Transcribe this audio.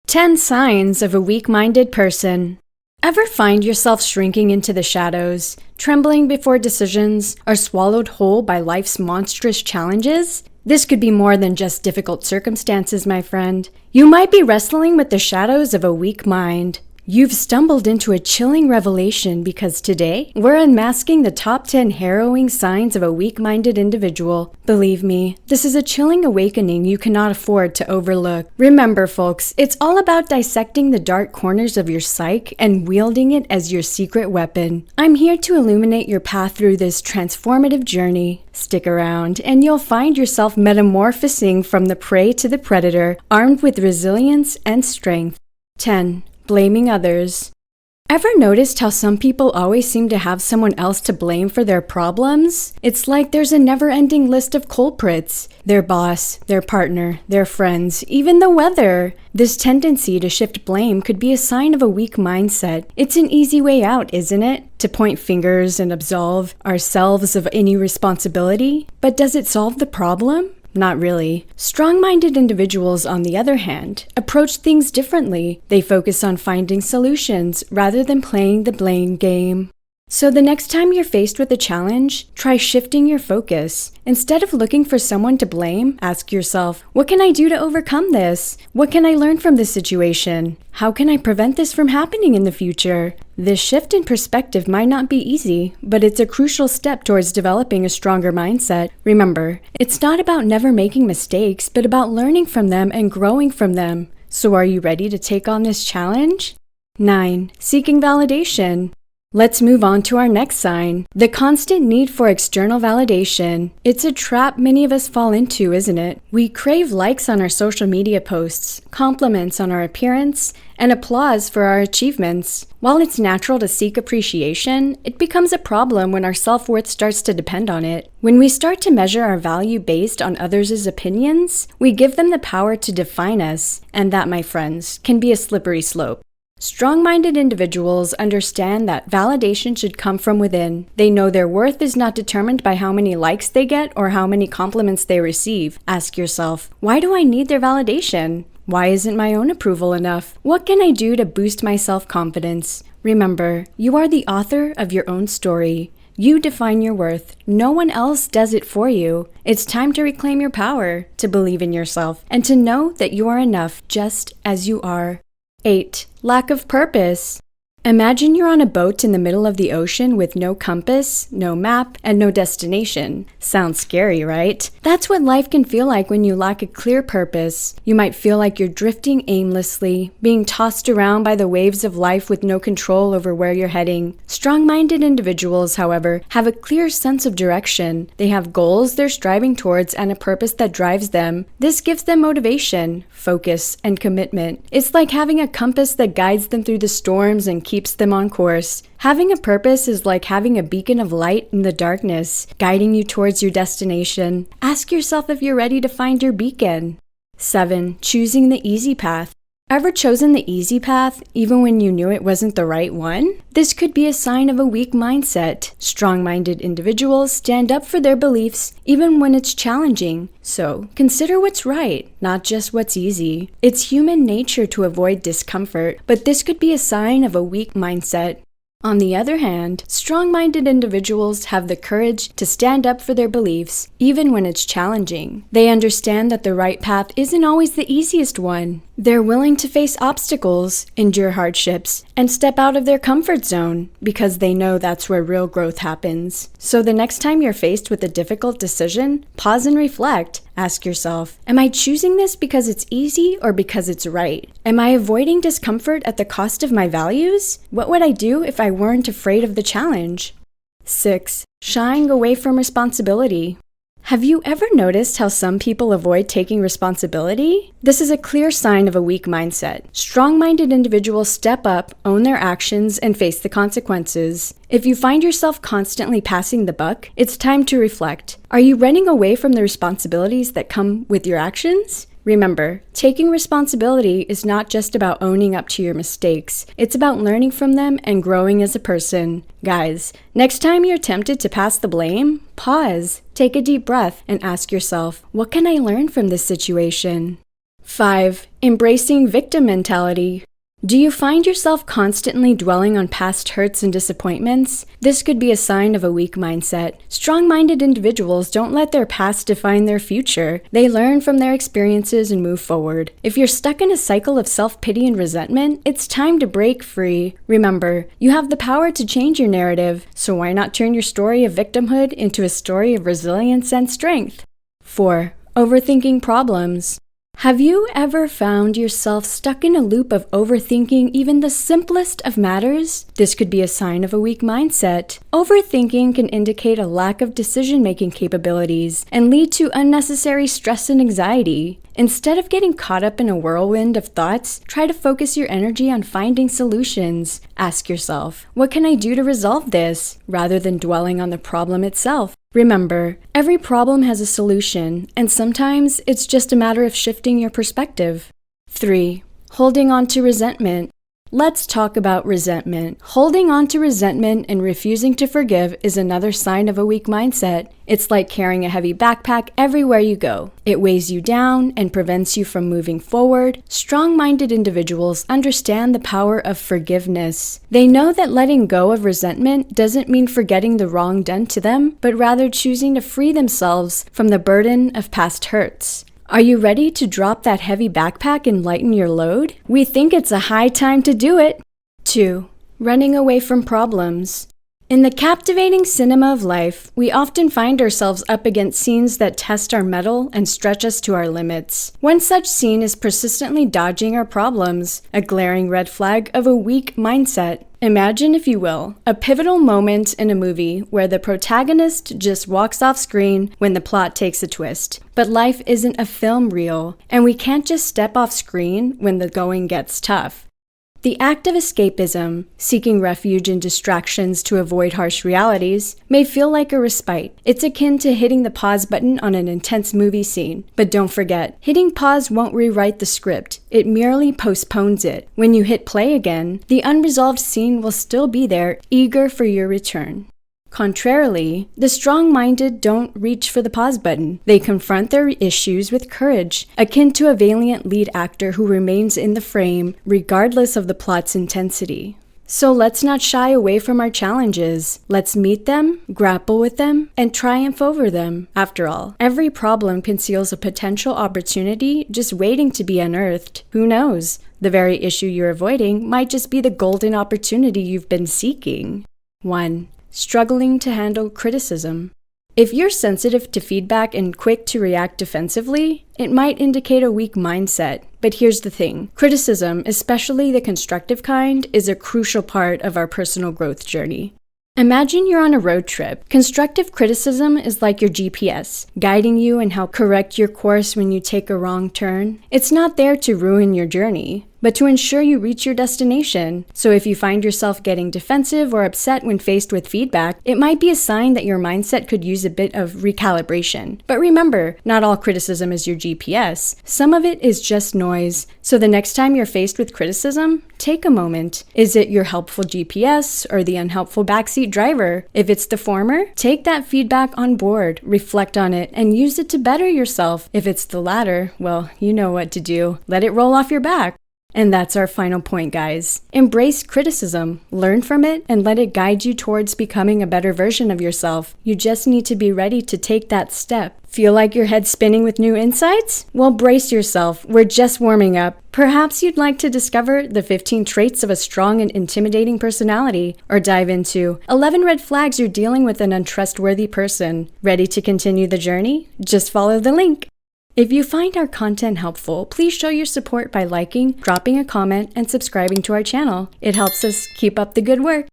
10 signs of a weak-minded person. Ever find yourself shrinking into the shadows, trembling before decisions, or swallowed whole by life's monstrous challenges? This could be more than just difficult circumstances, my friend. You might be wrestling with the shadows of a weak mind. You've stumbled into a chilling revelation because today, we're unmasking the top 10 harrowing signs of a weak-minded individual. Believe me, this is a chilling awakening you cannot afford to overlook. Remember, folks, it's all about dissecting the dark corners of your psyche and wielding it as your secret weapon. I'm here to illuminate your path through this transformative journey. Stick around, and you'll find yourself metamorphosing from the prey to the predator, armed with resilience and strength. 10. Blaming others. Ever noticed how some people always seem to have someone else to blame for their problems? It's like there's a never-ending list of culprits. Their boss, their partner, their friends, even the weather. This tendency to shift blame could be a sign of a weak mindset. It's an easy way out, isn't it? To point fingers and absolve ourselves of any responsibility. But does it solve the problem? Not really. Strong-minded individuals, on the other hand, approach things differently. They focus on finding solutions rather than playing the blame game. So the next time you're faced with a challenge, try shifting your focus. Instead of looking for someone to blame, ask yourself, what can I do to overcome this? What can I learn from this situation? How can I prevent this from happening in the future? This shift in perspective might not be easy, but it's a crucial step towards developing a stronger mindset. Remember, it's not about never making mistakes, but about learning from them and growing from them. So are you ready to take on this challenge? 9. Seeking validation. Let's move on to our next sign, the constant need for external validation. It's a trap many of us fall into, isn't it? We crave likes on our social media posts, compliments on our appearance, and applause for our achievements. While it's natural to seek appreciation, it becomes a problem when our self-worth starts to depend on it. When we start to measure our value based on others' opinions, we give them the power to define us, and that, my friends, can be a slippery slope. Strong-minded individuals understand that validation should come from within. They know their worth is not determined by how many likes they get or how many compliments they receive. Ask yourself, why do I need their validation? Why isn't my own approval enough? What can I do to boost my self-confidence? Remember, you are the author of your own story. You define your worth. No one else does it for you. It's time to reclaim your power, to believe in yourself, and to know that you are enough just as you are. 8. Lack of purpose. Imagine you're on a boat in the middle of the ocean with no compass, no map, and no destination. Sounds scary, right? That's what life can feel like when you lack a clear purpose. You might feel like you're drifting aimlessly, being tossed around by the waves of life with no control over where you're heading. Strong-minded individuals, however, have a clear sense of direction. They have goals they're striving towards and a purpose that drives them. This gives them motivation, focus, and commitment. It's like having a compass that guides them through the storms and keeps them on course. Having a purpose is like having a beacon of light in the darkness, guiding you towards your destination. Ask yourself if you're ready to find your beacon. 7. Choosing the easy path. Ever chosen the easy path, even when you knew it wasn't the right one? This could be a sign of a weak mindset. Strong-minded individuals stand up for their beliefs, even when it's challenging. So, consider what's right, not just what's easy. It's human nature to avoid discomfort, but this could be a sign of a weak mindset. On the other hand, strong-minded individuals have the courage to stand up for their beliefs, even when it's challenging. They understand that the right path isn't always the easiest one. They're willing to face obstacles, endure hardships, and step out of their comfort zone because they know that's where real growth happens. So the next time you're faced with a difficult decision, pause and reflect. Ask yourself, am I choosing this because it's easy or because it's right? Am I avoiding discomfort at the cost of my values? What would I do if I weren't afraid of the challenge? 6. Shying away from responsibility. Have you ever noticed how some people avoid taking responsibility? This is a clear sign of a weak mindset. Strong-minded individuals step up, own their actions, and face the consequences. If you find yourself constantly passing the buck, it's time to reflect. Are you running away from the responsibilities that come with your actions? Remember, taking responsibility is not just about owning up to your mistakes. It's about learning from them and growing as a person. Guys, next time you're tempted to pass the blame, pause, take a deep breath, and ask yourself, what can I learn from this situation? 5. Embracing victim mentality. Do you find yourself constantly dwelling on past hurts and disappointments? This could be a sign of a weak mindset. Strong-minded individuals don't let their past define their future. They learn from their experiences and move forward. If you're stuck in a cycle of self-pity and resentment, it's time to break free. Remember, you have the power to change your narrative, so why not turn your story of victimhood into a story of resilience and strength? 4. Overthinking problems. Have you ever found yourself stuck in a loop of overthinking even the simplest of matters? This could be a sign of a weak mindset. Overthinking can indicate a lack of decision-making capabilities and lead to unnecessary stress and anxiety. Instead of getting caught up in a whirlwind of thoughts, try to focus your energy on finding solutions. Ask yourself, what can I do to resolve this? Rather than dwelling on the problem itself. Remember, every problem has a solution, and sometimes it's just a matter of shifting your perspective. 3. Holding on to resentment. Let's talk about resentment. Holding on to resentment and refusing to forgive is another sign of a weak mindset. It's like carrying a heavy backpack everywhere you go. It weighs you down and prevents you from moving forward. Strong-minded individuals understand the power of forgiveness. They know that letting go of resentment doesn't mean forgetting the wrong done to them, but rather choosing to free themselves from the burden of past hurts. Are you ready to drop that heavy backpack and lighten your load? We think it's a high time to do it. 2. Running away from problems. In the captivating cinema of life, we often find ourselves up against scenes that test our mettle and stretch us to our limits. One such scene is persistently dodging our problems, a glaring red flag of a weak mindset. Imagine, if you will, a pivotal moment in a movie where the protagonist just walks off screen when the plot takes a twist. But life isn't a film reel, and we can't just step off screen when the going gets tough. The act of escapism, seeking refuge in distractions to avoid harsh realities, may feel like a respite. It's akin to hitting the pause button on an intense movie scene. But don't forget, hitting pause won't rewrite the script. It merely postpones it. When you hit play again, the unresolved scene will still be there, eager for your return. Contrarily, the strong-minded don't reach for the pause button. They confront their issues with courage, akin to a valiant lead actor who remains in the frame regardless of the plot's intensity. So let's not shy away from our challenges. Let's meet them, grapple with them, and triumph over them. After all, every problem conceals a potential opportunity just waiting to be unearthed. Who knows? The very issue you're avoiding might just be the golden opportunity you've been seeking. 1. Struggling to handle criticism. If you're sensitive to feedback and quick to react defensively, it might indicate a weak mindset. But here's the thing. Criticism, especially the constructive kind, is a crucial part of our personal growth journey. Imagine you're on a road trip. Constructive criticism is like your GPS, guiding you in how to correct your course when you take a wrong turn. It's not there to ruin your journey, but to ensure you reach your destination. So if you find yourself getting defensive or upset when faced with feedback, it might be a sign that your mindset could use a bit of recalibration. But remember, not all criticism is your GPS. Some of it is just noise. So the next time you're faced with criticism, take a moment. Is it your helpful GPS or the unhelpful backseat driver? If it's the former, take that feedback on board, reflect on it, and use it to better yourself. If it's the latter, well, you know what to do. Let it roll off your back. And that's our final point, guys. Embrace criticism, learn from it, and let it guide you towards becoming a better version of yourself. You just need to be ready to take that step. Feel like your head's spinning with new insights? Well, brace yourself. We're just warming up. Perhaps you'd like to discover the 15 traits of a strong and intimidating personality, or dive into 11 red flags you're dealing with an untrustworthy person. Ready to continue the journey? Just follow the link. If you find our content helpful, please show your support by liking, dropping a comment, and subscribing to our channel. It helps us keep up the good work.